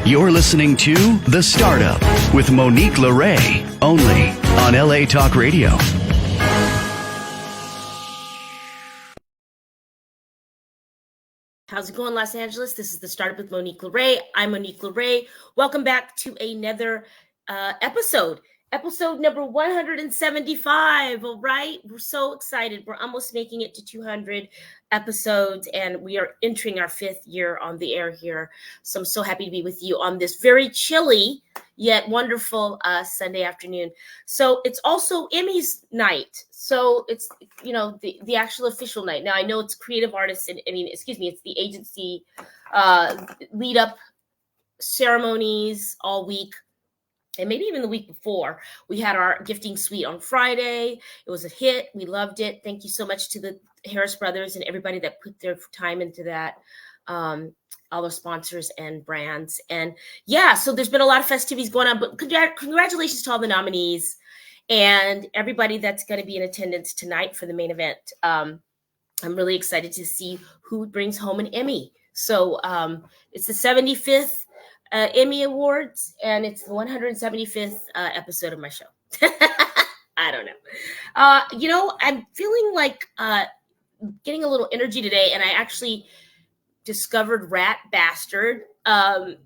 You're listening to The Startup with Monique LeRae, only on LA Talk Radio. How's it going, Los Angeles? This is The Startup with Monique LeRae. I'm Monique LeRae. Welcome back to another episode number 175. All right, we're so excited. We're almost making it to 200 episodes, and we are entering our 5th year on the air here. So I'm so happy to be with you on this very chilly yet wonderful Sunday afternoon. So it's also Emmy's night. So it's, the actual official night. Now I know it's creative artists and it's the agency lead up ceremonies all week. And maybe even the week before. We had our gifting suite on Friday. It was a hit. We loved it. Thank you so much to the Harris brothers and everybody that put their time into that. All the sponsors and brands. And yeah, so there's been a lot of festivities going on, but congratulations to all the nominees and everybody that's going to be in attendance tonight for the main event. I'm really excited to see who brings home an Emmy. So it's the 75th Emmy Awards, and it's the 175th episode of my show. I don't know. I'm feeling like getting a little energy today, and I actually discovered Rat Bastard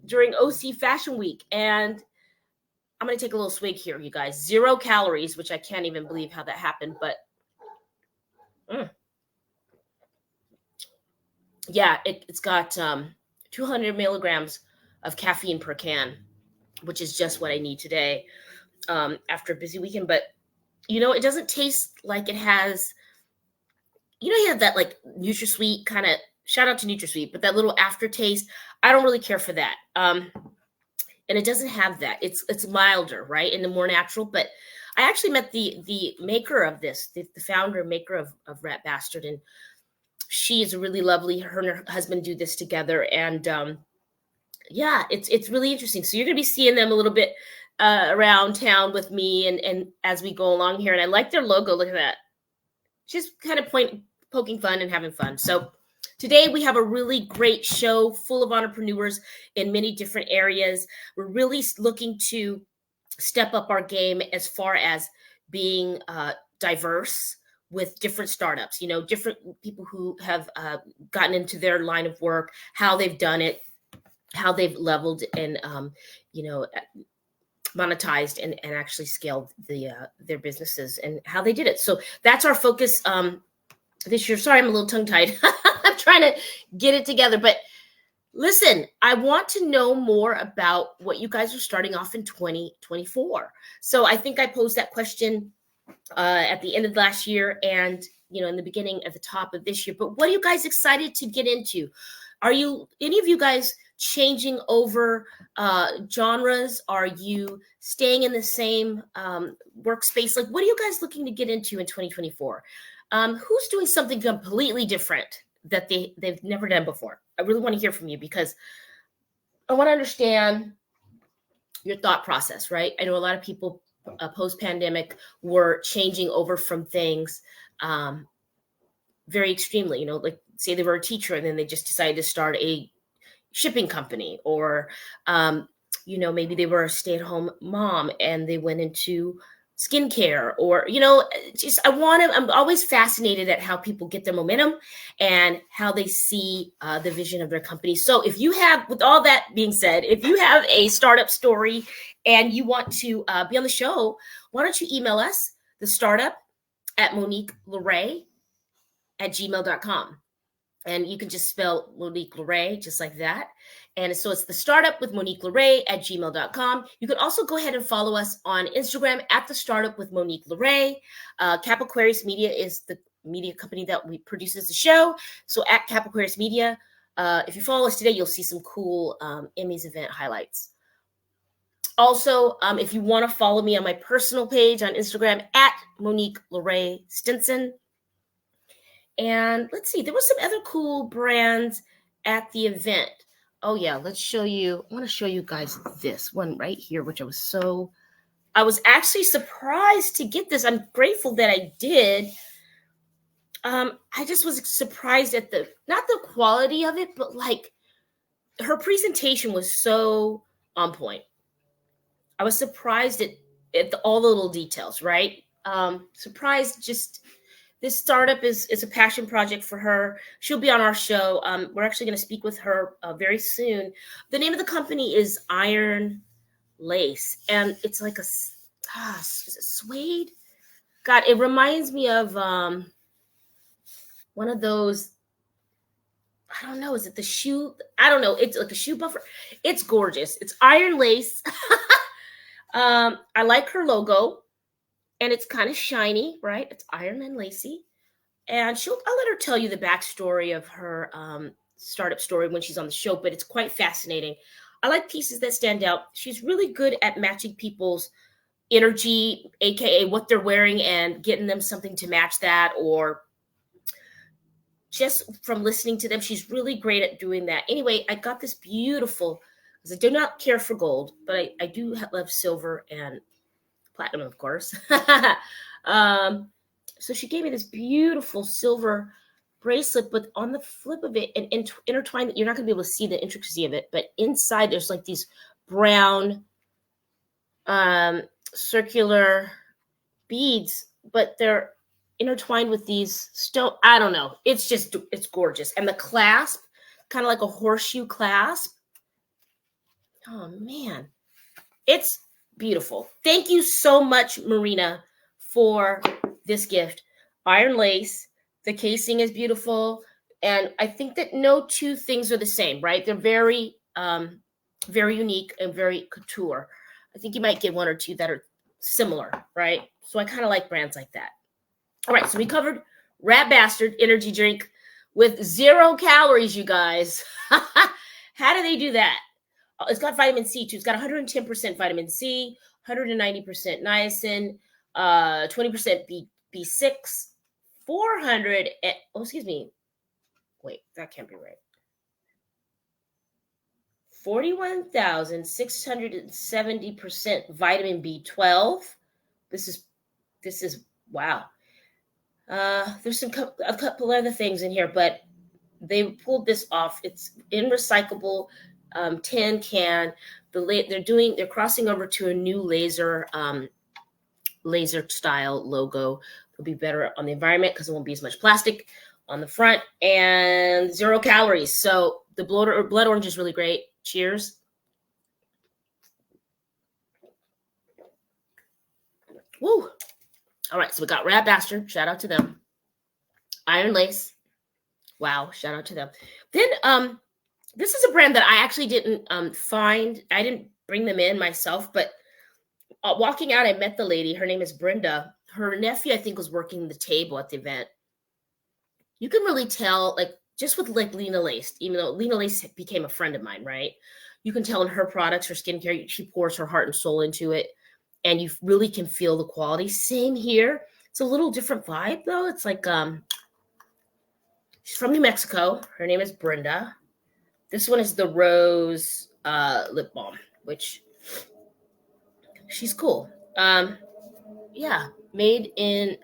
during OC Fashion Week, and I'm going to take a little swig here, you guys. 0 calories, which I can't even believe how that happened, but yeah, it's got 200 milligrams of caffeine per can, which is just what I need today after a busy weekend. But, it doesn't taste like it has, you have that like NutraSweet kind of, shout out to NutraSweet, but that little aftertaste, I don't really care for that. And it doesn't have that. It's milder, right? And the more natural. But I actually met the maker of this, the founder and maker of Rat Bastard. And she is really lovely. Her and her husband do this together. And yeah, it's really interesting. So you're going to be seeing them a little bit around town with me and as we go along here. And I like their logo. Look at that. Just kind of poking fun and having fun. So today we have a really great show full of entrepreneurs in many different areas. We're really looking to step up our game as far as being diverse with different startups, different people who have gotten into their line of work, how they've done it, how they've leveled and, monetized and actually scaled their businesses and how they did it. So that's our focus this year. Sorry, I'm a little tongue-tied. I'm trying to get it together. But listen, I want to know more about what you guys are starting off in 2024. So I think I posed that question at the end of last year and, in the beginning at the top of this year. But what are you guys excited to get into? Are you, any of you guys, changing over genres? Are you staying in the same workspace? Like, what are you guys looking to get into in 2024? Who's doing something completely different that they've never done before? I really want to hear from you because I want to understand your thought process, right? I know a lot of people post-pandemic were changing over from things very extremely, like say they were a teacher and then they just decided to start a shipping company, or maybe they were a stay-at-home mom and they went into skincare, or I'm always fascinated at how people get their momentum and how they see the vision of their company. So if you have, with all that being said, if you have a startup story and you want to be on the show, why don't you email us, the startup at MoniqueLeRae@gmail.com. And you can just spell Monique LeRae just like that. And so it's the startup with Monique LeRae@gmail.com. You can also go ahead and follow us on Instagram at the startup with Monique LeRae. Cap Aquarius Media is the media company that produces the show. So at Cap Aquarius Media, if you follow us today, you'll see some cool Emmys event highlights. Also, if you want to follow me on my personal page on Instagram at Monique LeRae Stinson. And let's see, there were some other cool brands at the event. Oh yeah, let's show you. I want to show you guys this one right here, which I was actually surprised to get this. I'm grateful that I did. I just was surprised at not the quality of it, but like her presentation was so on point. I was surprised at all the little details, right? Surprised just this startup is a passion project for her. She'll be on our show. We're actually going to speak with her very soon. The name of the company is Iron Lace, and it's like is it suede? God, it reminds me of one of those. I don't know. Is it the shoe? I don't know. It's like a shoe buffer. It's gorgeous. It's Iron Lace. I like her logo, and it's kind of shiny, right? It's iron and lacy. And I'll let her tell you the backstory of her startup story when she's on the show, but it's quite fascinating. I like pieces that stand out. She's really good at matching people's energy, aka what they're wearing, and getting them something to match that, or just from listening to them. She's really great at doing that. Anyway, I got this beautiful, because I do not care for gold, but I do love silver and platinum, of course. So she gave me this beautiful silver bracelet, but on the flip of it and intertwined, you're not going to be able to see the intricacy of it, but inside there's like these brown circular beads, but they're intertwined with these stone. I don't know. It's gorgeous. And the clasp, kind of like a horseshoe clasp. Oh man, it's beautiful. Thank you so much, Marina, for this gift. Iron lace. The casing is beautiful. And I think that no two things are the same, right? They're very, very unique and very couture. I think you might get one or two that are similar, right? So I kind of like brands like that. All right, so we covered Rat Bastard energy drink with 0 calories, you guys. How do they do that? It's got vitamin C too. It's got 110% vitamin C, 190% niacin, 20% B6, 400. Excuse me. Wait, that can't be right. 41,670% vitamin B12. This is wow. There's a couple other things in here, but they pulled this off. It's in recyclable tin can. They're crossing over to a new laser style logo. It'll be better on the environment because it won't be as much plastic on the front, and 0 calories. So the blood orange is really great. Cheers. Woo. All right, so we got Rat Bastard. Shout out to them. Iron Lace. Wow, shout out to them. Then this is a brand that I actually didn't find. I didn't bring them in myself, but walking out, I met the lady. Her name is Brenda. Her nephew, I think, was working the table at the event. You can really tell, like, just with like Lena Lace, even though Lena Lace became a friend of mine, right? You can tell in her products, her skincare, she pours her heart and soul into it, and you really can feel the quality. Same here. It's a little different vibe, though. It's like she's from New Mexico. Her name is Brenda. This one is the Rose lip balm, which she's cool. Yeah, made in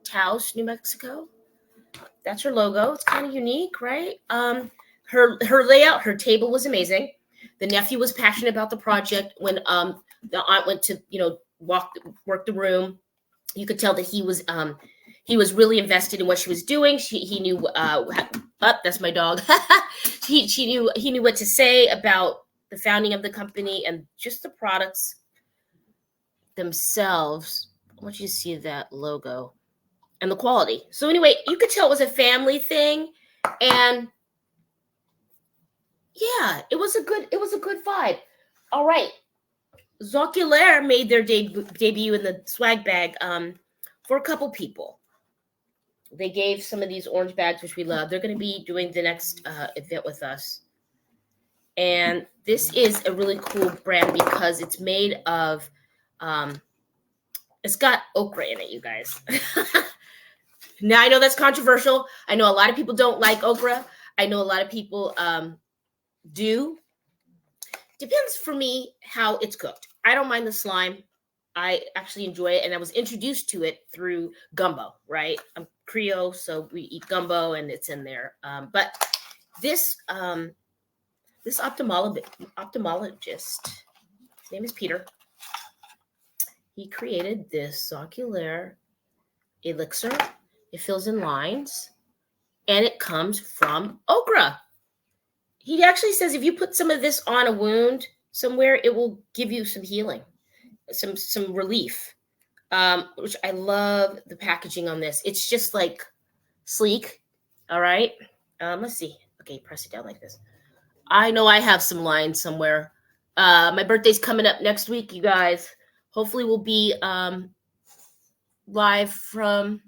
Taos, New Mexico. That's her logo. It's kind of unique, right? Her layout, her table was amazing. The nephew was passionate about the project. When the aunt went to work the room, you could tell that he was really invested in what she was doing. He knew. That's my dog. he knew what to say about the founding of the company and just the products themselves. I want you to see that logo and the quality. So anyway, you could tell it was a family thing, and yeah, it was a good vibe. All right, Zoculaire made their debut in the swag bag for a couple people. They gave some of these orange bags, which we love. They're going to be doing the next event with us. And this is a really cool brand because it's made of, it's got okra in it, you guys. Now, I know that's controversial. I know a lot of people don't like okra. I know a lot of people do. Depends for me how it's cooked. I don't mind the slime. I actually enjoy it, and I was introduced to it through gumbo, right? I'm Creole, so we eat gumbo, and it's in there. But this this ophthalmologist, his name is Peter. He created this ocular elixir. It fills in lines, and it comes from okra. He actually says if you put some of this on a wound somewhere, it will give you some healing, some relief. Which I love the packaging on this. It's just like sleek. All right. Let's see. Okay, press it down like this. I know I have some lines somewhere. My birthday's coming up next week, you guys. Hopefully we'll be live from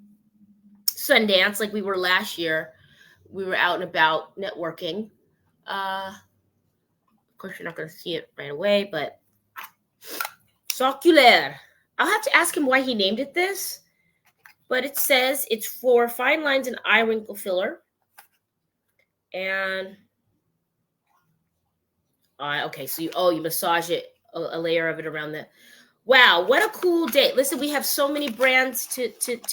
Sundance like we were last year. We were out and about networking. Of course, you're not going to see it right away, but Socular. I'll have to ask him why he named it this, but it says it's for fine lines and eye wrinkle filler. And okay, so you massage it, a layer of it around the. Wow, what a cool day! Listen, we have so many brands to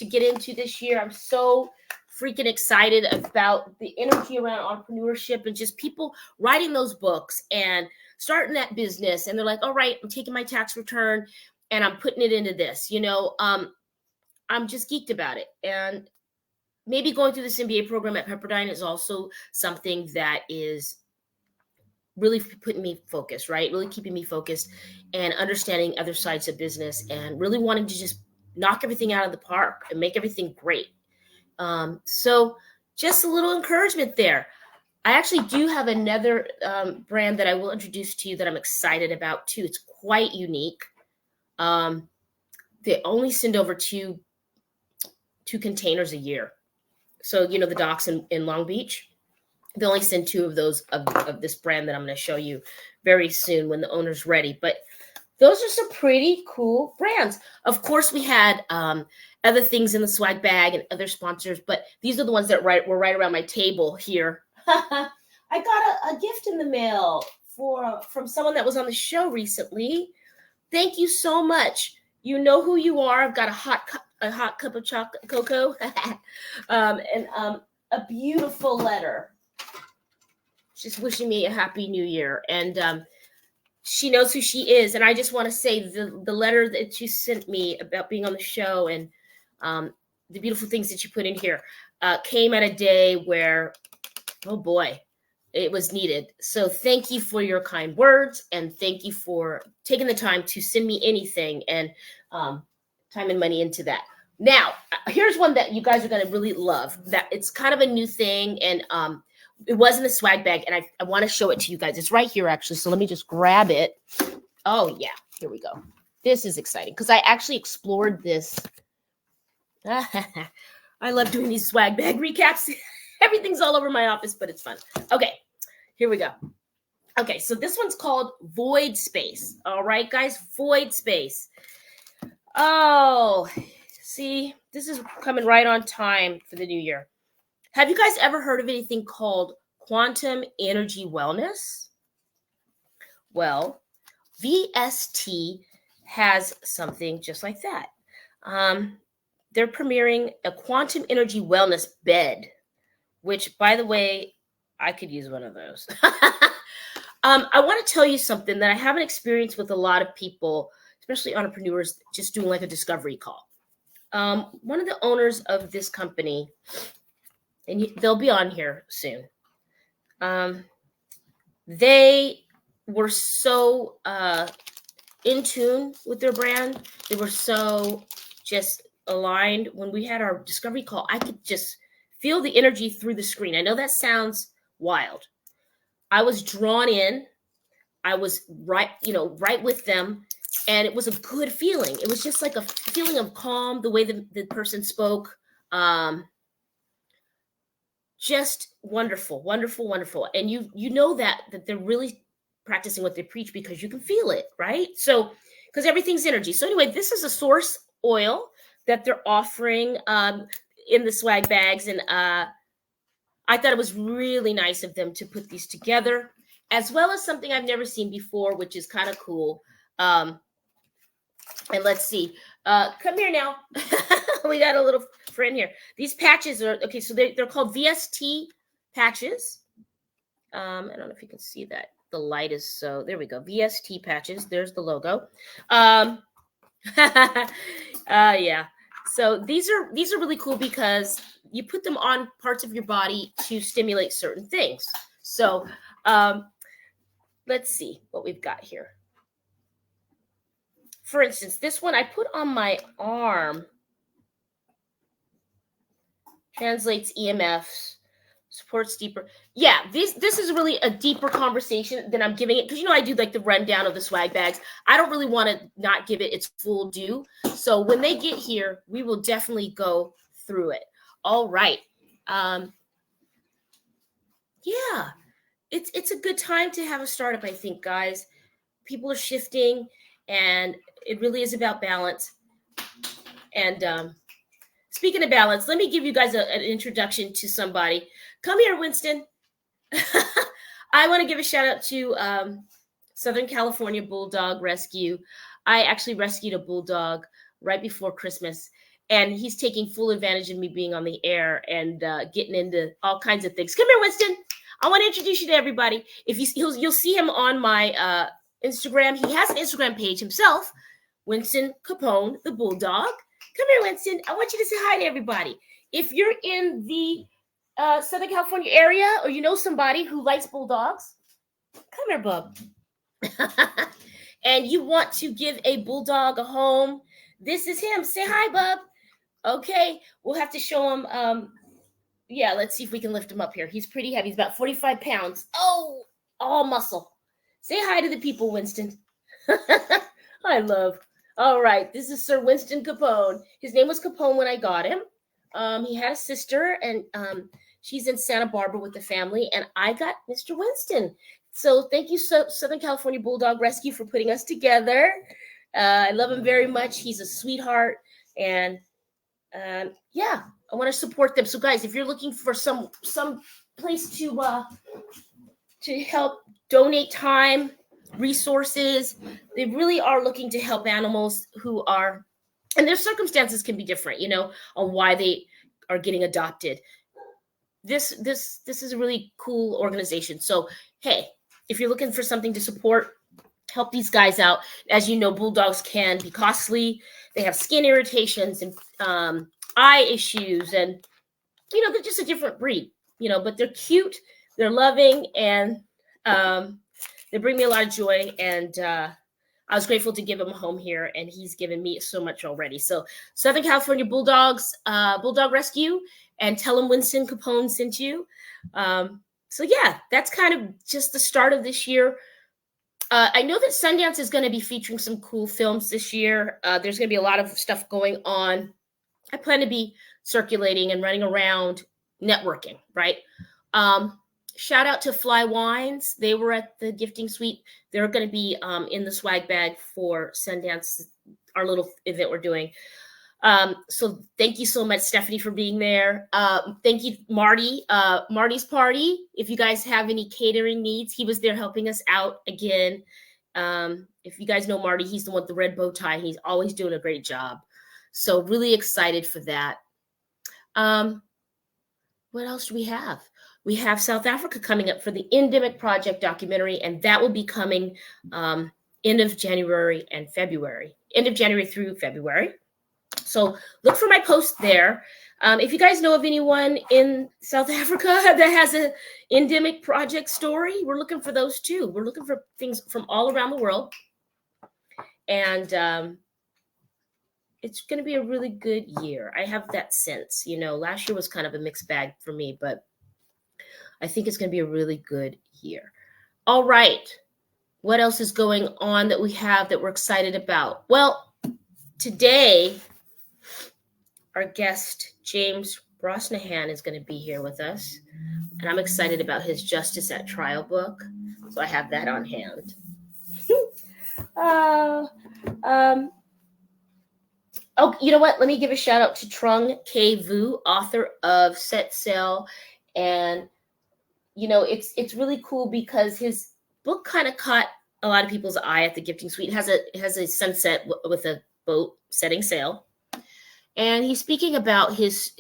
get into this year. I'm so freaking excited about the energy around entrepreneurship and just people writing those books and starting that business. And they're like, all right, I'm taking my tax return and I'm putting it into this. I'm just geeked about it. And maybe going through this MBA program at Pepperdine is also something that is really putting me focused, right? Really keeping me focused and understanding other sides of business and really wanting to just knock everything out of the park and make everything great. So just a little encouragement there. I actually do have another brand that I will introduce to you that I'm excited about too. It's quite unique. They only send over two containers a year. So, the docks in Long Beach, they only send 2 of those of this brand that I'm going to show you very soon when the owner's ready. But those are some pretty cool brands. Of course, we had other things in the swag bag and other sponsors, but these are the ones that were right around my table here. I got a gift in the mail from someone that was on the show recently. Thank you so much. You know who you are. I've got a hot cup of chocolate cocoa and a beautiful letter. Just wishing me a happy new year. And she knows who she is. And I just want to say the letter that you sent me about being on the show and the beautiful things that you put in here came at a day where, oh boy, it was needed. So thank you for your kind words, and thank you for taking the time to send me anything and time and money into that. Now, here's one that you guys are going to really love. That it's kind of a new thing, and it was in a swag bag, and I want to show it to you guys. It's right here, actually. So let me just grab it. Oh, yeah. Here we go. This is exciting because I actually explored this. I love doing these swag bag recaps. Everything's all over my office, but it's fun. Okay, here we go. Okay, so this one's called Void Space. All right, guys, Void Space. Oh, see, this is coming right on time for the new year. Have you guys ever heard of anything called quantum energy wellness? Well, VST has something just like that. They're premiering a quantum energy wellness bed, which, by the way, I could use one of those. I want to tell you something that I haven't experienced with a lot of people, especially entrepreneurs, just doing like a discovery call. One of the owners of this company, and they'll be on here soon, they were so in tune with their brand. They were so just aligned. When we had our discovery call, I could just feel the energy through the screen. I know that sounds wild. I was drawn in. I was right with them. And it was a good feeling. It was just like a feeling of calm, the way the person spoke. Just wonderful, wonderful, wonderful. And you know that they're really practicing what they preach because you can feel it, right? So, because everything's energy. So anyway, this is a source oil that they're offering in the swag bags. And I thought it was really nice of them to put these together, as well as something I've never seen before, which is kind of cool. And let's see. Come here now. We got a little friend here. These patches are, okay, so they're called VST patches. I don't know if you can see that. the light is so, there we go. VST patches. There's the logo. Yeah. So these are really cool because you put them on parts of your body to stimulate certain things. So let's see what we've got here. For instance, this one I put on my arm. Translates EMFs, supports deeper. Yeah, this is really a deeper conversation than I'm giving it, because I do like the rundown of the swag bags. I don't really want to not give it its full due. So when they get here, we will definitely go through it. All right. Yeah, it's a good time to have a startup, I think, guys. People are shifting, and it really is about balance. And speaking of balance, let me give you guys an introduction to somebody. Come here, Winston. I want to give a shout out to Southern California Bulldog Rescue. I actually rescued a bulldog right before Christmas, and he's taking full advantage of me being on the air and getting into all kinds of things. Come here, Winston. I want to introduce you to everybody. If you'll see him on my Instagram. He has an Instagram page himself, Winston Capone, the Bulldog. Come here, Winston. I want you to say hi to everybody. If you're in the Southern California area, or you know somebody who likes bulldogs, come here, bub. And you want to give a bulldog a home, this is him. Say hi, bub. Okay, we'll have to show him. Yeah, let's see if we can lift him up here. He's pretty heavy. He's about 45 pounds. Oh, all muscle. Say hi to the people, Winston. I love. All right, this is Sir Winston Capone. His name was Capone when I got him. He had a sister, and she's in Santa Barbara with the family, and I got Mr. Winston. So thank you, Southern California Bulldog Rescue, for putting us together. I love him very much. He's a sweetheart, and yeah, I want to support them. So guys, if you're looking for some place to help donate time, resources, they really are looking to help animals who are, and their circumstances can be different, on why they are getting adopted. This is a really cool organization. So hey, if you're looking for something to support, help these guys out. As you know, bulldogs can be costly. They have skin irritations and eye issues, and they're just a different breed, but they're cute, they're loving, and they bring me a lot of joy. And I was grateful to give him a home here, and he's given me so much already. So Southern California Bulldog Rescue, and tell him Winston Capone sent you. So yeah, that's kind of just the start of this year. I know that Sundance is going to be featuring some cool films this year. There's going to be a lot of stuff going on. I plan to be circulating and running around networking, right? Shout out to Fly Wines. They were at the gifting suite. They're going to be in the swag bag for Sundance, our little event we're doing. So thank you so much, Stephanie, for being there. Thank you, Marty. Marty's Party. If you guys have any catering needs, he was there helping us out again. If you guys know Marty, he's the one with the red bow tie. He's always doing a great job. So really excited for that. What else do we have? We have South Africa coming up for the Endemic Project documentary, and that will be coming end of January and February. End of January through February. So look for my post there. If you guys know of anyone in South Africa that has an endemic project story, we're looking for those too. We're looking for things from all around the world. And it's going to be a really good year. I have that sense. Last year was kind of a mixed bag for me, but I think it's going to be a really good year. All right. What else is going on that we have that we're excited about? Well, today, our guest, James Brosnahan, is going to be here with us. And I'm excited about his Justice at Trial book. So I have that on hand. Oh, you know what? Let me give a shout out to Trung K. Vu, author of Set Sail. And, it's really cool because his book kind of caught a lot of people's eye at the gifting suite. It has a sunset with a boat setting sail. And he's speaking about his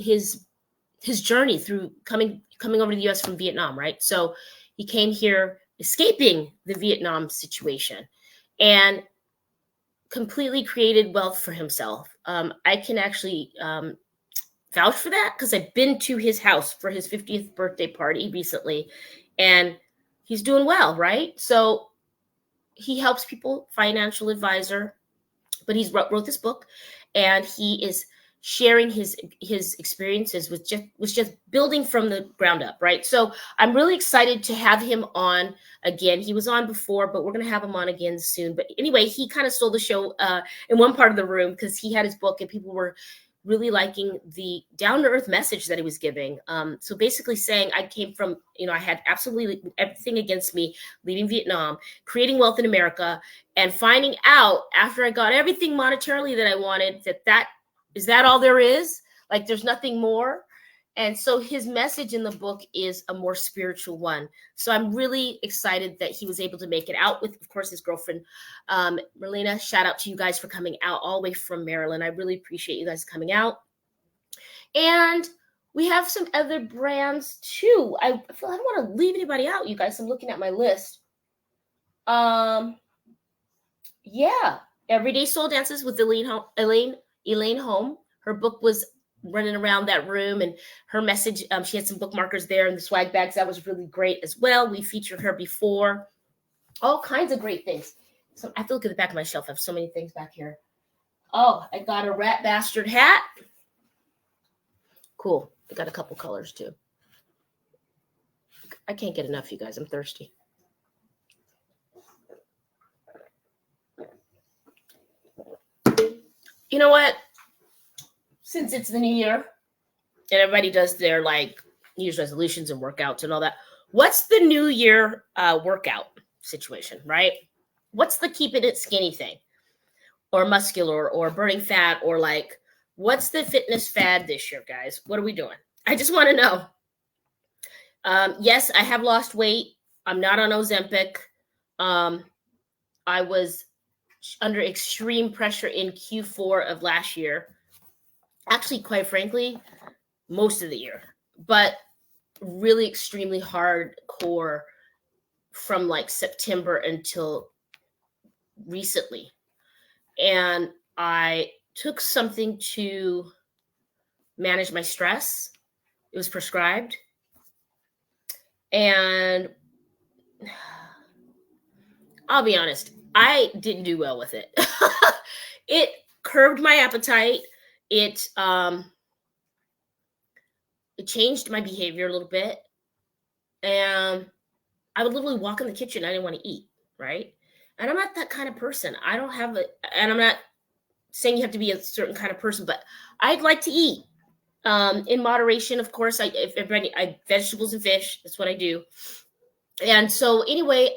journey through coming over to the U.S. from Vietnam, right? So he came here escaping the Vietnam situation and completely created wealth for himself. I can actually vouch for that because I've been to his house for his 50th birthday party recently, and he's doing well, right? So he helps people, financial advisor, but he's wrote this book, and he is sharing his experiences with just building from the ground up, right? So I'm really excited to have him on again. He was on before, but we're going to have him on again soon. But anyway, he kind of stole the show in one part of the room because he had his book and people were really liking the down-to-earth message that he was giving. So basically saying I came from, I had absolutely everything against me, leaving Vietnam, creating wealth in America, and finding out after I got everything monetarily that I wanted, that is that all there is? Like there's nothing more. And so his message in the book is a more spiritual one. So I'm really excited that he was able to make it out with, of course, his girlfriend, Marlena. Shout out to you guys for coming out all the way from Maryland. I really appreciate you guys coming out. And we have some other brands too. I feel I don't want to leave anybody out, you guys. I'm looking at my list. Yeah, Everyday Soul Dances with Elaine Home. Her book was running around that room, and her message, she had some bookmarkers there and the swag bags. That was really great as well. We featured her before. All kinds of great things. So I have to look at the back of my shelf. I have so many things back here. Oh, I got a Rat Bastard hat. Cool. I got a couple colors too. I can't get enough, you guys. I'm thirsty. You know what? Since it's the new year and everybody does their New Year's resolutions and workouts and all that, what's the new year workout situation, right? What's the keeping it skinny thing or muscular or burning fat or what's the fitness fad this year, guys? What are we doing? I just want to know. Yes, I have lost weight. I'm not on Ozempic. I was under extreme pressure in Q4 of last year. Actually, quite frankly, most of the year, but really extremely hardcore from September until recently. And I took something to manage my stress. It was prescribed. And I'll be honest, I didn't do well with it. It curbed my appetite. It changed my behavior a little bit. And I would literally walk in the kitchen. I didn't want to eat, right? And I'm not that kind of person. I don't have and I'm not saying you have to be a certain kind of person, but I'd like to eat in moderation. Of course, I vegetables and fish. That's what I do. And so anyway,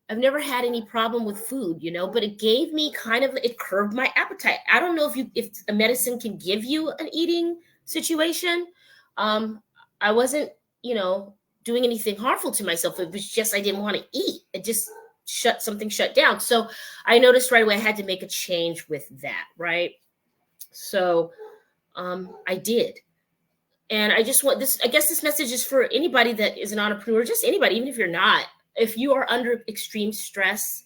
I've never had any problem with food, but it gave me it curbed my appetite. I don't know if a medicine can give you an eating situation. I wasn't, doing anything harmful to myself. It was just, I didn't want to eat. It just shut down. So I noticed right away I had to make a change with that. Right. So, I did. And I just want this, I guess this message is for anybody that is an entrepreneur, just anybody, even if you're not. If you are under extreme stress,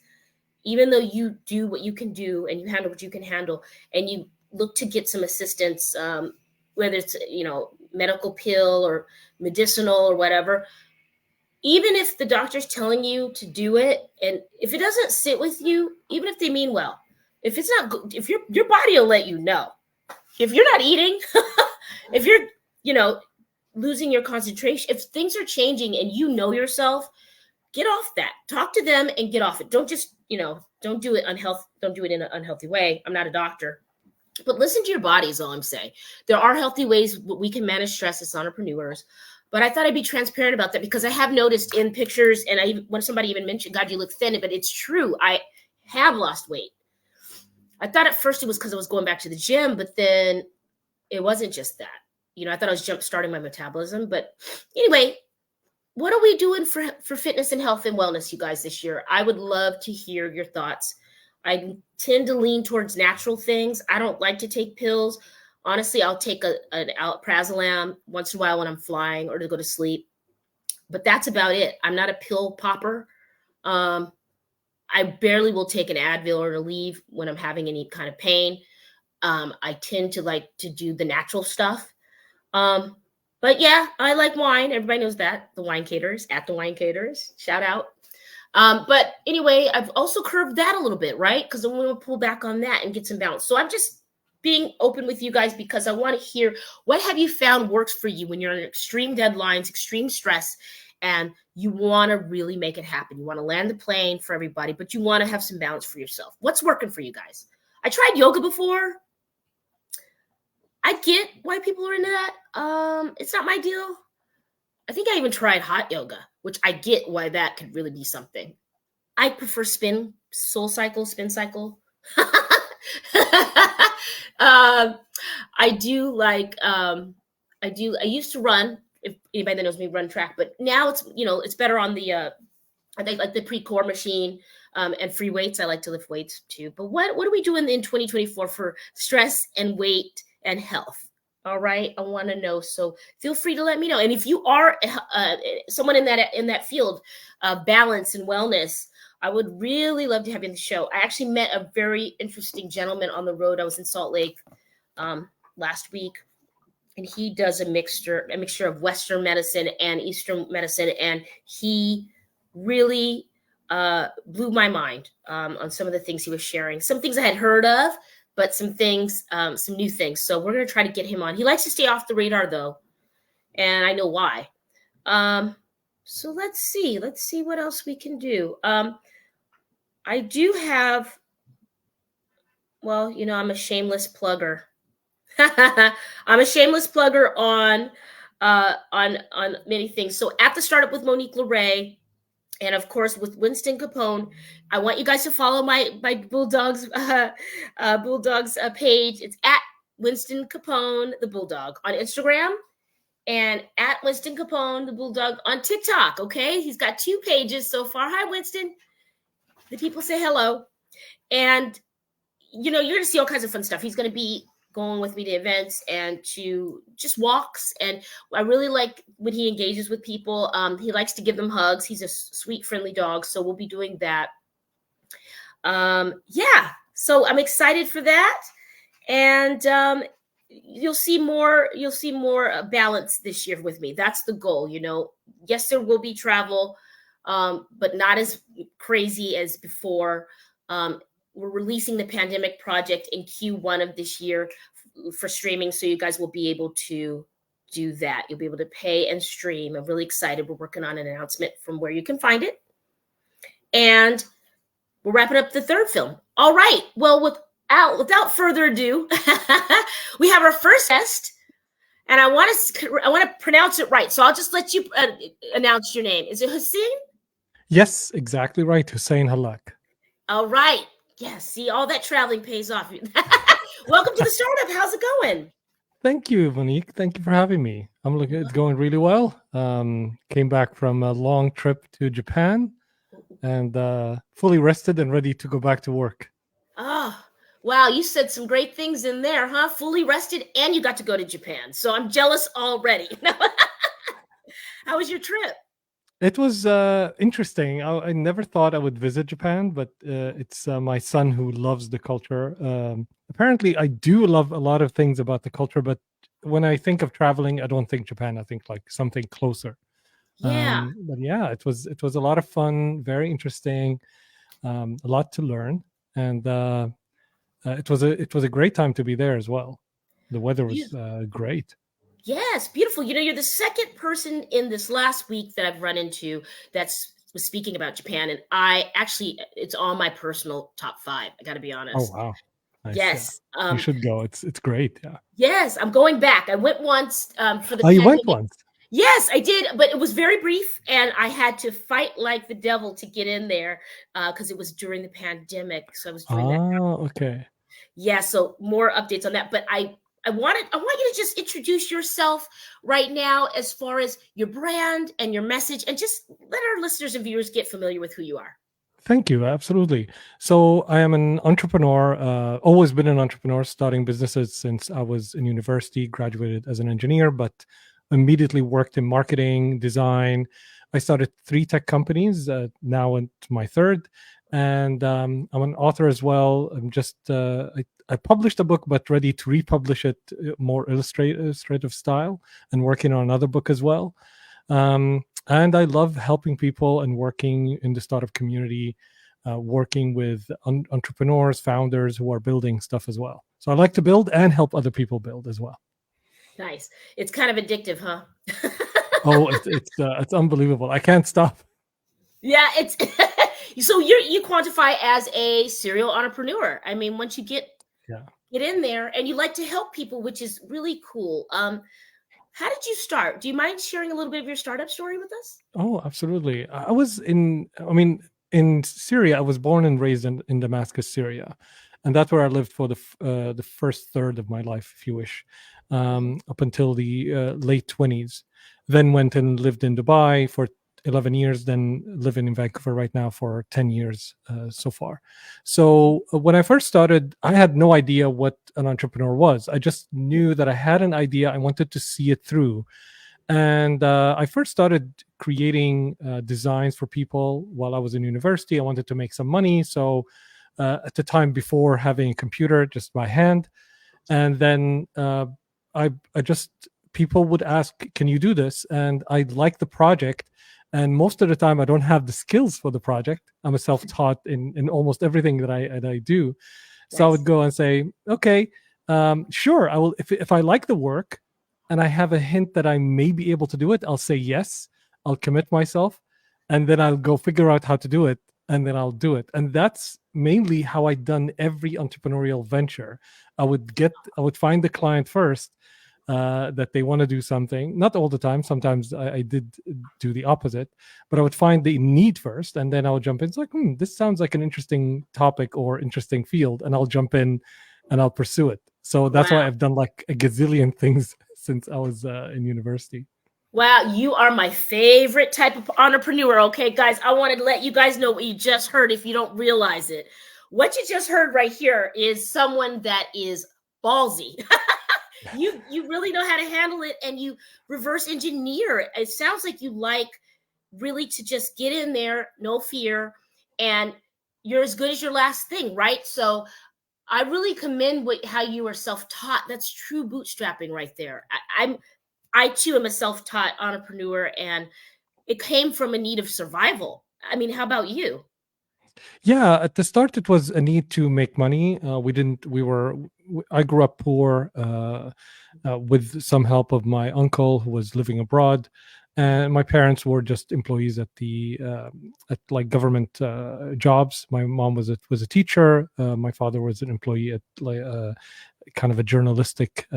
even though you do what you can do and you handle what you can handle, and you look to get some assistance, whether it's, medical pill or medicinal or whatever, even if the doctor's telling you to do it, and if it doesn't sit with you, even if they mean well, if it's not good, if your body will let you know. If you're not eating, if you're, losing your concentration, if things are changing and yourself, get off that. Talk to them and get off it. Don't just, don't do it Don't do it in an unhealthy way. I'm not a doctor, but listen to your body is all I'm saying. There are healthy ways we can manage stress as entrepreneurs, but I thought I'd be transparent about that because I have noticed in pictures, and when somebody even mentioned, God, you look thin, but it's true. I have lost weight. I thought at first it was because I was going back to the gym, but then it wasn't just that. I thought I was jump-starting my metabolism. But anyway, what are we doing for fitness and health and wellness, you guys, this year? I would love to hear your thoughts. I tend to lean towards natural things. I don't like to take pills. Honestly, I'll take an alprazolam once in a while when I'm flying or to go to sleep. but that's about it. I'm not a pill popper. Um, I barely will take an Advil or Aleve when I'm having any kind of pain. I tend to like to do the natural stuff. Um, but yeah, I like wine. Everybody knows that. The Wine Caterers, at the Wine Caterers. Shout out. But anyway, I've also curved that a little bit, right? Because I want to pull back on that and get some balance. So I'm just being open with you guys because I want to hear, what have you found works for you when you're on extreme deadlines, extreme stress, and you want to really make it happen. You want to land the plane for everybody, but you want to have some balance for yourself. What's working for you guys? I tried yoga before. I get why people are into that. It's not my deal. I think I even tried hot yoga, which I get why that could really be something. I prefer spin cycle. I do like I used to run, if anybody that knows me, run track, but now it's, it's better on the I think like the pre-core machine, and free weights. I like to lift weights too. But what are we doing in 2024 for stress and weight and health? All right, I want to know. So feel free to let me know. And if you are someone in that field of balance and wellness, I would really love to have you on the show. I actually met a very interesting gentleman on the road. I was in Salt Lake last week, and he does a mixture of Western medicine and Eastern medicine, and he really blew my mind on some of the things he was sharing. Some things I had heard of, but some things, some new things. So we're going to try to get him on. He likes to stay off the radar, though, and I know why. So let's see what else we can do. I do have, well, I'm a shameless plugger. I'm a shameless plugger on many things. So at the Startup with Monique LeRae, and of course with Winston Capone, I want you guys to follow my Bulldogs page. It's at Winston Capone the Bulldog on Instagram, and at Winston Capone the Bulldog on TikTok. Okay, he's got 2 pages so far. Hi, Winston. The people say hello, and you're going to see all kinds of fun stuff. He's going to be going with me to events and to just walks. And I really like when he engages with people. He likes to give them hugs. He's a sweet, friendly dog. So we'll be doing that. Yeah. So I'm excited for that. And you'll see more balance this year with me. That's the goal. Yes, there will be travel, but not as crazy as before. We're releasing the Pandemic Project in Q1 of this year for streaming, so you guys will be able to do that. You'll be able to pay and stream. I'm really excited. We're working on an announcement from where you can find it. And we're wrapping up the 3rd film. All right. Well, without further ado, we have our first guest, and I want to pronounce it right. So I'll just let you announce your name. Is it Hussein? Yes, exactly right. Hussein Halak. All right. Yeah, see, all that traveling pays off. Welcome to the Startup. How's it going? Thank you, Monique. Thank you for having me. It's going really well. Came back from a long trip to Japan and fully rested and ready to go back to work. Oh, wow. You said some great things in there, huh? Fully rested, and you got to go to Japan. So I'm jealous already. How was your trip? It was interesting. I never thought I would visit Japan, but it's my son who loves the culture. Apparently, I do love a lot of things about the culture, but when I think of traveling, I don't think Japan. I think like something closer. Yeah. But yeah, it was a lot of fun, very interesting, a lot to learn, and it was a great time to be there as well. The weather was great. Yes, beautiful. You're the second person in this last week that I've run into was speaking about Japan, and it's on my personal top 5. I got to be honest. Oh wow! Nice. Yes, yeah. You should go. It's great. Yeah. Yes, I'm going back. I went once for the. Oh, you went once? Yes, I did, but it was very brief, and I had to fight like the devil to get in there because it was during the pandemic. So I was doing that. Oh, okay. Yeah, so more updates on that, but I want you to just introduce yourself right now as far as your brand and your message, and just let our listeners and viewers get familiar with who you are. Thank you. Absolutely. So I am an entrepreneur, always been an entrepreneur, starting businesses since I was in university, graduated as an engineer, but immediately worked in marketing, design, I started 3 tech companies, now into my third, and I'm an author as well. I'm just I published a book, but ready to republish it more illustrative style, and working on another book as well. And I love helping people and working in the startup community, working with entrepreneurs, founders who are building stuff as well. So I like to build and help other people build as well. Nice. It's kind of addictive, huh? Oh, it's unbelievable. I can't stop. Yeah, it's so you quantify as a serial entrepreneur. I mean, once you get in there, and you like to help people, which is really cool. How did you start? Do you mind sharing a little bit of your startup story with us? Oh, absolutely. In Syria. I was born and raised in Damascus, Syria, and that's where I lived for the first third of my life, if you wish, up until the late 20s. Then went and lived in Dubai for 11 years, then living in Vancouver right now for 10 years so far. So when I first started, I had no idea what an entrepreneur was. I just knew that I had an idea. I wanted to see it through. And I first started creating designs for people while I was in university. I wanted to make some money. So at the time before having a computer, just by hand. And then I just, people would ask, can you do this? And I like the project. And most of the time, I don't have the skills for the project. I'm a self-taught in almost everything that I do. So I would go and say, okay, sure, I will. If I like the work and I have a hint that I may be able to do it, I'll say yes. I'll commit myself, and then I'll go figure out how to do it, and then I'll do it. And that's mainly how I done every entrepreneurial venture. I would find the client first, that they want to do something. Not all the time. Sometimes I did do the opposite, but I would find the need first, and then I would jump in. It's like, this sounds like an interesting topic or interesting field, and I'll jump in and I'll pursue it. So that's why I've done like a gazillion things since I was in university. Wow, you are my favorite type of entrepreneur. Okay, guys, I wanted to let you guys know what you just heard if you don't realize it. What you just heard right here is someone that is ballsy. You really know how to handle it, and you reverse engineer. It sounds like you like really to just get in there, no fear, and you're as good as your last thing, right? So I really commend how you are self-taught. That's true bootstrapping right there. I too am a self-taught entrepreneur, and it came from a need of survival. I mean, how about you? Yeah, at the start it was a need to make money. I grew up poor, with some help of my uncle who was living abroad, and my parents were just employees at at like government jobs. My mom was a teacher. My father was an employee at like kind of a journalistic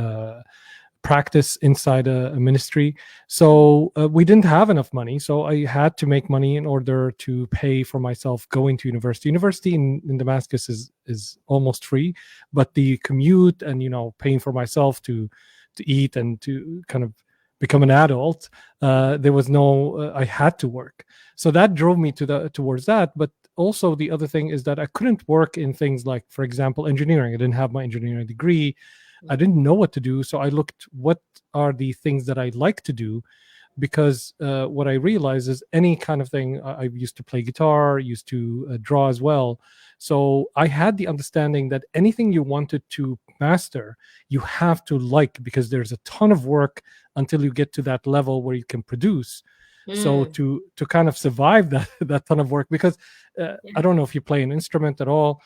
practice inside a ministry. So we didn't have enough money, so I had to make money in order to pay for myself going to university. University in Damascus is almost free, but the commute and paying for myself to eat and to kind of become an adult, there was no I had to work. So that drove me towards that. But also the other thing is that I couldn't work in things like, for example, engineering. I didn't have my engineering degree. I didn't know what to do, so I looked what are the things that I like to do, because what I realized is any kind of thing. I used to play guitar, used to draw as well. So I had the understanding that anything you wanted to master, you have to like, because there's a ton of work until you get to that level where you can produce. So to kind of survive that ton of work, because I don't know if you play an instrument at all.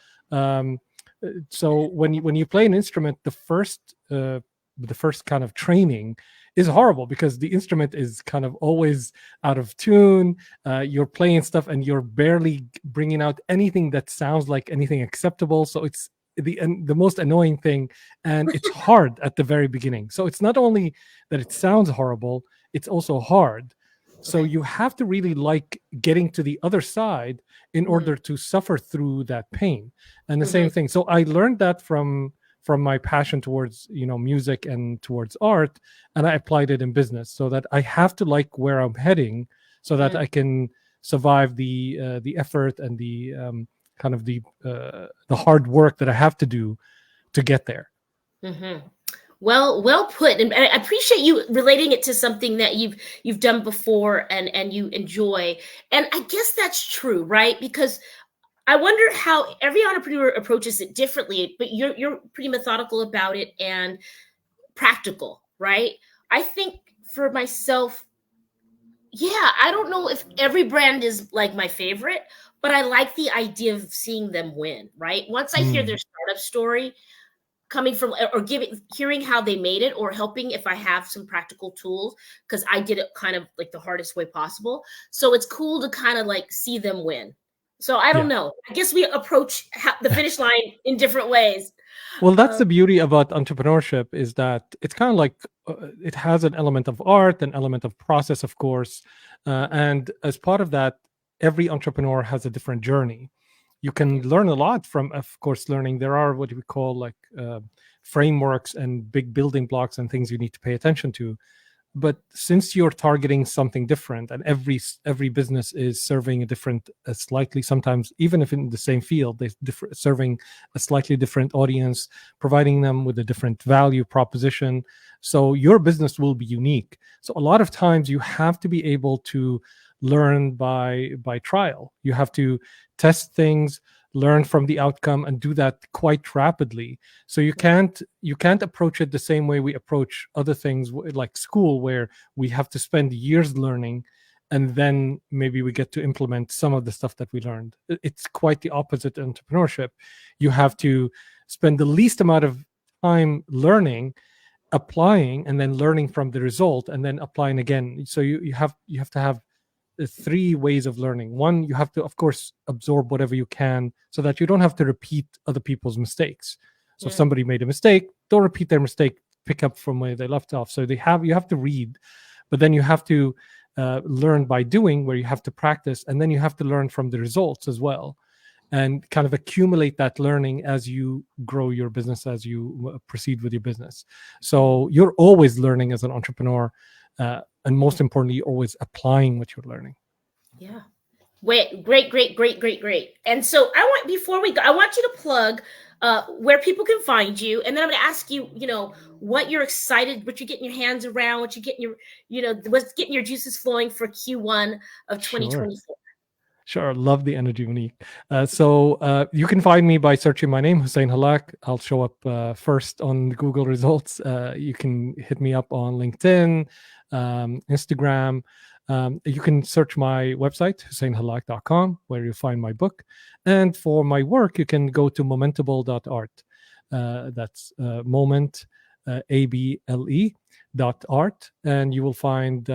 So when you play an instrument, the first kind of training is horrible, because the instrument is kind of always out of tune. You're playing stuff and you're barely bringing out anything that sounds like anything acceptable. So it's the most annoying thing, and it's hard at the very beginning. So it's not only that it sounds horrible, it's also hard. So you have to really like getting to the other side in order to suffer through that pain. And the same thing. So I learned that from my passion towards music and towards art, and I applied it in business, so that I have to like where I'm heading, so that I can survive the effort and the kind of the hard work that I have to do to get there. Well put, and I appreciate you relating it to something that you've done before and you enjoy. And I guess that's true, right? Because I wonder how every entrepreneur approaches it differently, but you're pretty methodical about it and practical, right? I think for myself, yeah, I don't know if every brand is like my favorite, but I like the idea of seeing them win, right? Once I hear their Mm, startup story, coming from or giving hearing how they made it, or helping if I have some practical tools, because I did it kind of like the hardest way possible, so it's cool to kind of like see them win. So I don't yeah. know, I guess we approach the finish line in different ways. Well, that's um, the beauty about entrepreneurship is that it's kind of like it has an element of art, an element of process, of course. And as part of that, every entrepreneur has a different journey. You can yeah, learn a lot from, of course, learning. There are what we call like frameworks and big building blocks and things you need to pay attention to. But since you're targeting something different, and every business is serving a different, a slightly, sometimes even if in the same field, they're serving a slightly different audience, providing them with a different value proposition, so your business will be unique. So a lot of times you have to be able to learn by trial. You have to test things, learn from the outcome, and do that quite rapidly. So you can't approach it the same way we approach other things like school, where we have to spend years learning, and then maybe we get to implement some of the stuff that we learned. It's quite the opposite in entrepreneurship. You have to spend the least amount of time learning, applying, and then learning from the result, and then applying again. So you have to have three ways of learning. One, you have to, of course, absorb whatever you can so that you don't have to repeat other people's mistakes. So if yeah, somebody made a mistake, don't repeat their mistake, pick up from where they left off. So you have to read, but then you have to learn by doing, where you have to practice, and then you have to learn from the results as well, and kind of accumulate that learning as you grow your business, as you proceed with your business. So you're always learning as an entrepreneur, and most importantly, you're always applying what you're learning. yeah. Wait, great. And so I want, before we go, I want you to plug where people can find you, and then I'm going to ask you, what you're excited, what you're getting your hands around, what you're getting what's getting your juices flowing for Q1 of Sure. 2024. Sure, love the energy, Monique. So you can find me by searching my name, Hussein Halak. I'll show up first on the Google results. You can hit me up on LinkedIn, Instagram. You can search my website, husseinhalak.com, where you'll find my book. And for my work, you can go to momentable.art. That's moment, ABLE art, and you will find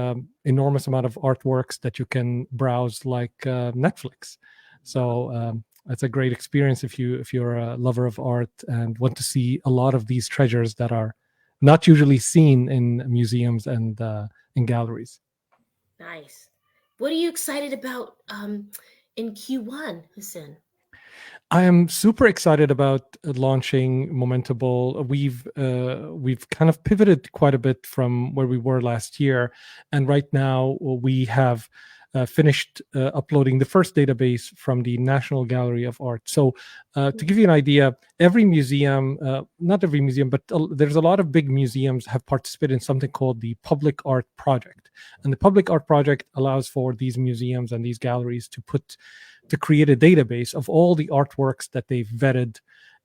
enormous amount of artworks that you can browse like Netflix. So it's a great experience if you're a lover of art and want to see a lot of these treasures that are not usually seen in museums and in galleries. Nice. What are you excited about in Q1, Hussein? I am super excited about launching Momentable. We've kind of pivoted quite a bit from where we were last year, and right now we have finished uploading the first database from the National Gallery of Art. So, to give you an idea, every museum, not every museum, but there's a lot of big museums have participated in something called the Public Art Project, and the Public Art Project allows for these museums and these galleries to create a database of all the artworks that they've vetted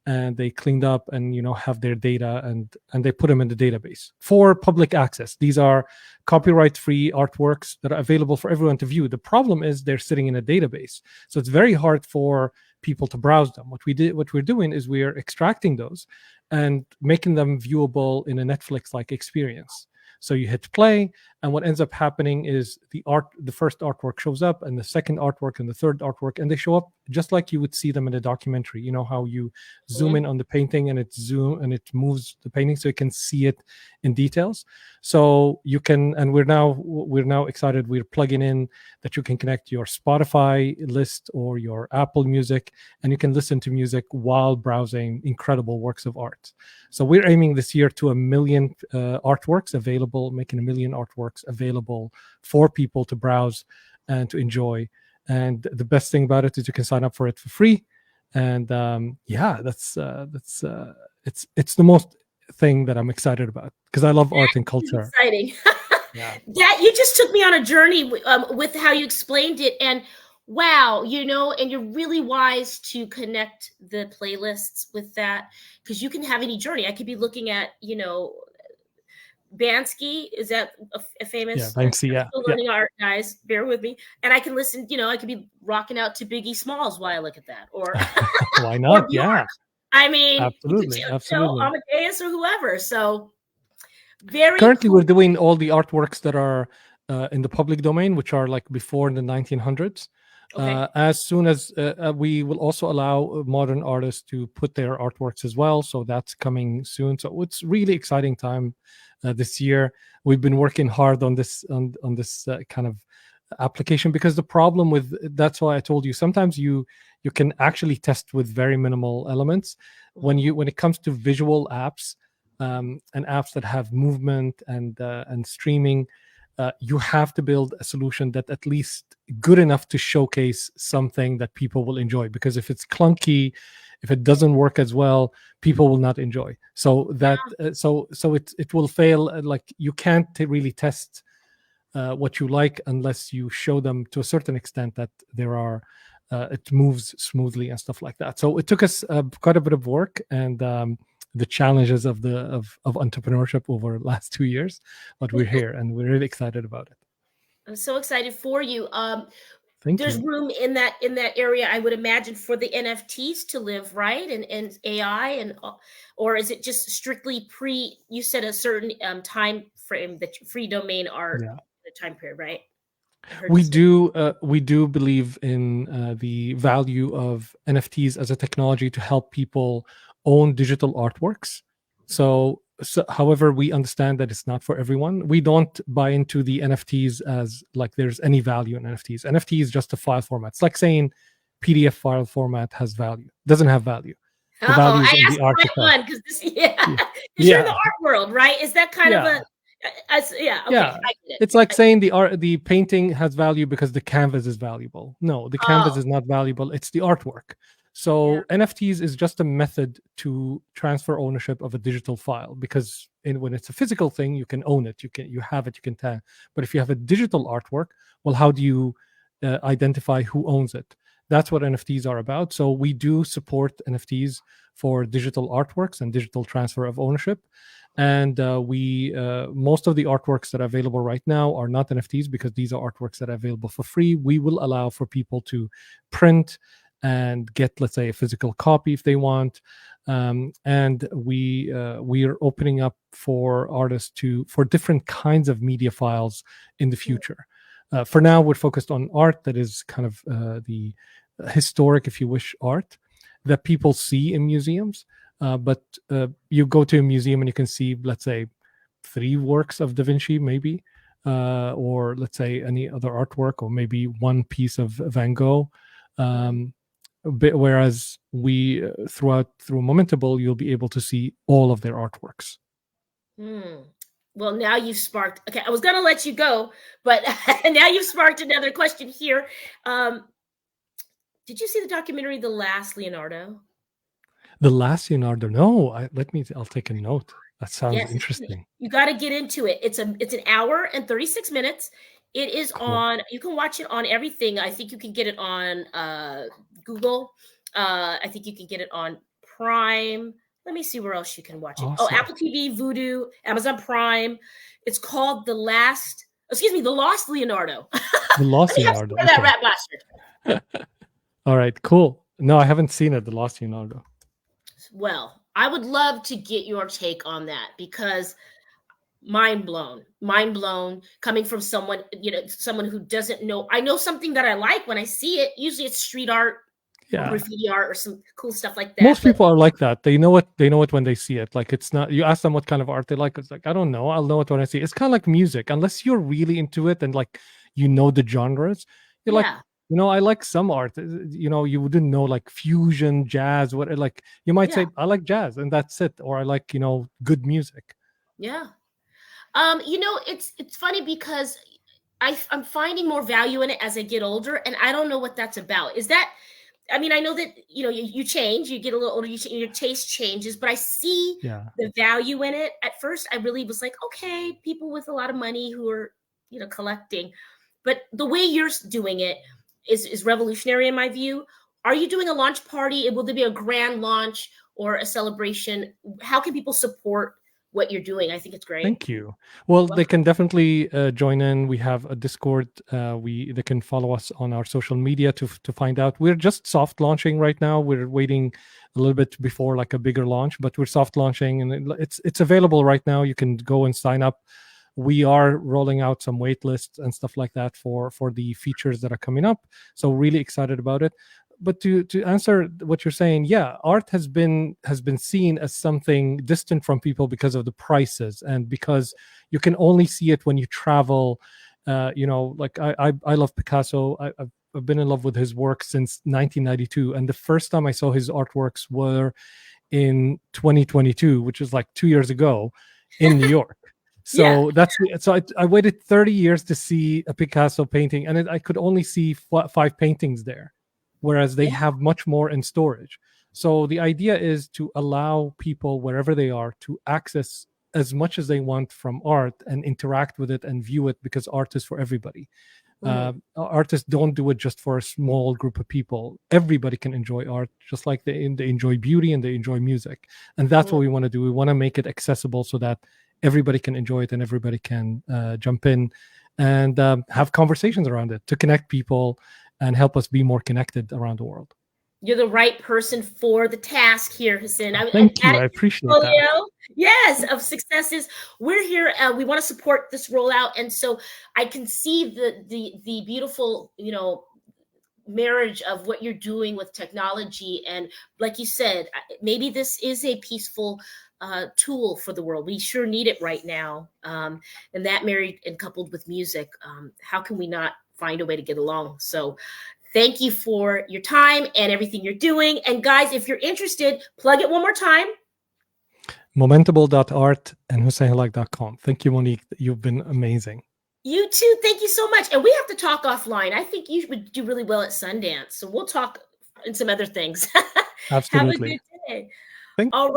and they cleaned up, and have their data, and they put them in the database for public access. These are copyright free artworks that are available for everyone to view. The problem is they're sitting in a database, so it's very hard for people to browse them. What we're doing is we're extracting those and making them viewable in a Netflix like experience. So you hit play, and what ends up happening is the first artwork shows up, and the second artwork, and the third artwork, and they show up just like you would see them in a documentary. You know how you zoom in on the painting, and it moves the painting so you can see it in details. So you can, and we're now excited. We're plugging in that you can connect your Spotify list or your Apple Music, and you can listen to music while browsing incredible works of art. So we're aiming this year to 1 million artworks available, making 1 million artworks available for people to browse and to enjoy. And the best thing about it is you can sign up for it for free. And yeah, it's the most. thing that I'm excited about because I love art and That is culture. exciting. Yeah. That you just took me on a journey with how you explained it, and wow, and you're really wise to connect the playlists with that, because you can have any journey. I could be looking at, Bansky, is that a Yeah, famous? I'm Banksy. Yeah, still yeah. learning art, guys. Bear with me. And I can listen. I could be rocking out to Biggie Smalls while I look at that, or Why or not? Bjork. Yeah, I mean, you could, absolutely, absolutely. Amadeus or whoever. So very Currently, cool. we're doing all the artworks that are in the public domain, which are like before the 1900s. Okay. As soon as we will also allow modern artists to put their artworks as well, so that's coming soon. So it's really exciting time this year. We've been working hard on this on this kind of application because the problem with that's why I told you sometimes you can actually test with very minimal elements when it comes to visual apps and apps that have movement and streaming. You have to build a solution that at least good enough to showcase something that people will enjoy. Because if it's clunky, if it doesn't work as well, people will not enjoy. So that so it will fail. Like you can't really test what you like unless you show them to a certain extent that there are it moves smoothly and stuff like that. So it took us quite a bit of work and the challenges of the of entrepreneurship over the last 2 years, but we're here and we're really excited about it. I'm so excited for you. Thank There's you. room in that area, I would imagine, for the NFTs to live, right? And AI or is it just strictly you said a certain time frame that free domain art Yeah. the time period, right? I heard you say. We do believe in the value of NFTs as a technology to help people own digital artworks. So however, we understand that it's not for everyone. We don't buy into the NFTs as like there's any value in NFTs. NFT is just a file format. It's like saying PDF file format has value. Doesn't have value. The Uh-oh, value is I in asked the the art right itself. one because because Yeah. you're in the Yeah. art world, right? Is that kind of Yeah. yeah, okay, Yeah, I get it. it's like saying the painting has value because the canvas is valuable. No, the canvas Oh, is not valuable, it's the artwork. yeah. So NFTs is just a method to transfer ownership of a digital file because when it's a physical thing you can own it, you have it, you can tag. But if you have a digital artwork, well, how do you identify who owns it? That's what NFTs are about. So we do support NFTs for digital artworks and digital transfer of ownership. And we most of the artworks that are available right now are not NFTs because these are artworks that are available for free. We will allow for people to print and get, let's say, a physical copy if they want. And we are opening up for artists for different kinds of media files in the future. For now, we're focused on art that is kind of the historic, if you wish, art that people see in museums. But you go to a museum and you can see, let's say, 3 works of Da Vinci, maybe, or let's say any other artwork, or maybe one piece of Van Gogh. Whereas through Momentable, you'll be able to see all of their artworks. Hmm. Well, now you've sparked. Okay, I was gonna let you go, but now you've sparked another question here. Did you see the documentary "The Last Leonardo"? The Last Leonardo. No, I'll take a note. That sounds Yes, interesting. you got to get into it. It's an hour and 36 minutes. It is Cool. you can watch it on everything. I think you can get it on Google. I think you can get it on Prime. Let me see where else you can watch it. Oh, Awesome. Apple TV, Vudu, Amazon Prime. It's called The Lost Leonardo. The Let Lost me have some Leonardo. of that Okay. rat bastard. All right. Cool. No, I haven't seen it. The Lost Leonardo. Well, I would love to get your take on that because mind blown coming from someone who doesn't know. I know something that I like when I see it. Usually it's street art or Yeah. graffiti art or some cool stuff like that. Most people are like that. They know it when they see it. Like, it's not, you ask them what kind of art they like, it's like, I don't know, I'll know it when I see it. It's kind of like music. Unless you're really into it and like the genres, you're like, I like some art. You wouldn't know, like fusion, jazz, what, like you might say I like jazz and that's it, or I like good music. Yeah. It's funny because I'm finding more value in it as I get older, and I don't know what that's about. Is that I mean, I know that, you change, you get a little older, your taste changes, but I see the value in it. At first, I really was like, okay, people with a lot of money who are, collecting. But the way you're doing it is revolutionary in my view. Are you doing a launch party? Will there be a grand launch or a celebration? How can people support what you're doing? I think it's great. Thank you. Well, they can definitely join in. We have a Discord. They can follow us on our social media to find out. We're just soft launching right now. We're waiting a little bit before like a bigger launch, but we're soft launching, and it's available right now. You can go and sign up. We are rolling out some wait lists and stuff like that for the features that are coming up. So really excited about it. But to answer what you're saying, art has been seen as something distant from people because of the prices, and because you can only see it when you travel. Like I love Picasso. I've been in love with his work since 1992, and the first time I saw his artworks were in 2022, which is like 2 years ago, in New York. So I waited 30 years to see a Picasso painting, and I could only see 5 paintings there. Whereas they have much more in storage. So the idea is to allow people wherever they are to access as much as they want from art and interact with it and view it, because art is for everybody. Artists don't do it just for a small group of people. Everybody can enjoy art, just like they enjoy beauty and they enjoy music. And that's what we want to do. We want to make it accessible so that everybody can enjoy it and everybody can jump in and have conversations around it to connect people and help us be more connected around the world. You're the right person for the task here, Hassan. Thank you. I appreciate that. Yes, of successes. We're here. We want to support this rollout, and so I can see the beautiful, marriage of what you're doing with technology. And like you said, maybe this is a peaceful tool for the world. We sure need it right now. And that married and coupled with music, how can we not find a way to get along? So thank you for your time and everything you're doing. And guys, if you're interested, plug it one more time. Momentable.art and HusseinHalak.com. Thank you, Monique. You've been amazing. You too. Thank you so much. And we have to talk offline. I think you would do really well at Sundance. So we'll talk in some other things. Absolutely. Have a good day. All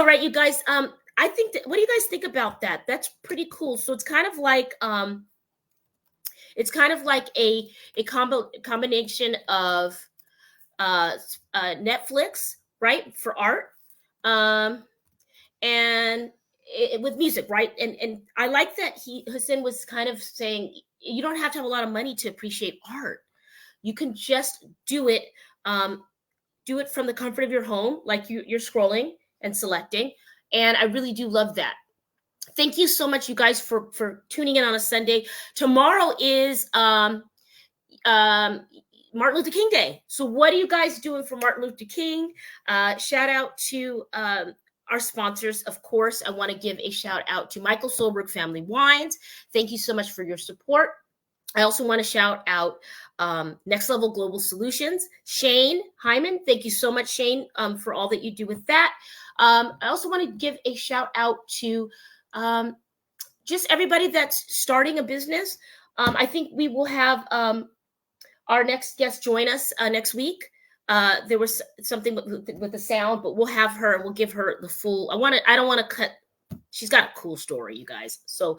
right, you guys. I think what do you guys think about that? That's pretty cool. So it's kind of like a combination of Netflix, right, for art, and with music, right? And I like that Hassan was kind of saying you don't have to have a lot of money to appreciate art. You can just do it from the comfort of your home, like you're scrolling and selecting. And I really do love that. Thank you so much, you guys, for tuning in on a Sunday. Tomorrow is Martin Luther King Day. So what are you guys doing for Martin Luther King? Shout out to our sponsors. Of course, I want to give a shout out to Michael Solberg Family Wines. Thank you so much for your support. I also want to shout out Next Level Global Solutions. Shane Hyman, thank you so much, Shane, for all that you do with that. I also want to give a shout out to just everybody that's starting a business. I think we will have our next guest join us next week. There was something with the sound, but we'll have her and we'll give her the full. I don't want to cut. She's got a cool story, you guys. So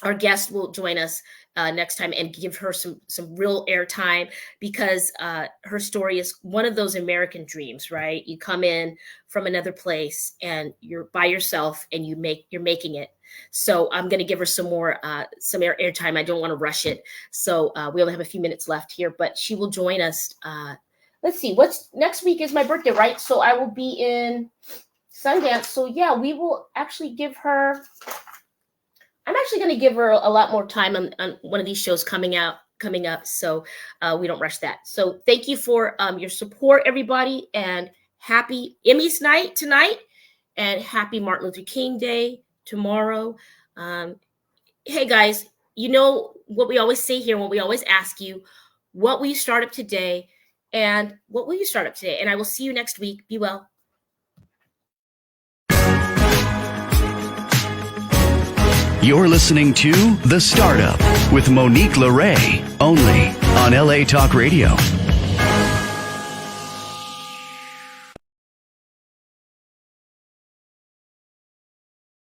our guest will join us next time and give her some real airtime, because her story is one of those American dreams, right? You come in from another place and you're by yourself and you're making it. So I'm going to give her some airtime. I don't want to rush it. So we only have a few minutes left here, but she will join us. Let's see, what's next week is my birthday, right? So I will be in Sundance. So yeah, we will actually give her. I'm actually going to give her a lot more time on one of these shows coming up. So we don't rush that. So thank you for your support, everybody, and happy Emmys night tonight, and happy Martin Luther King Day tomorrow. Hey guys, you know what we always say here, what we always ask you, what will you start up today, and what will you start up today? And I will see you next week. Be well. You're listening to The Startup with Monique LeRae, only on LA Talk Radio.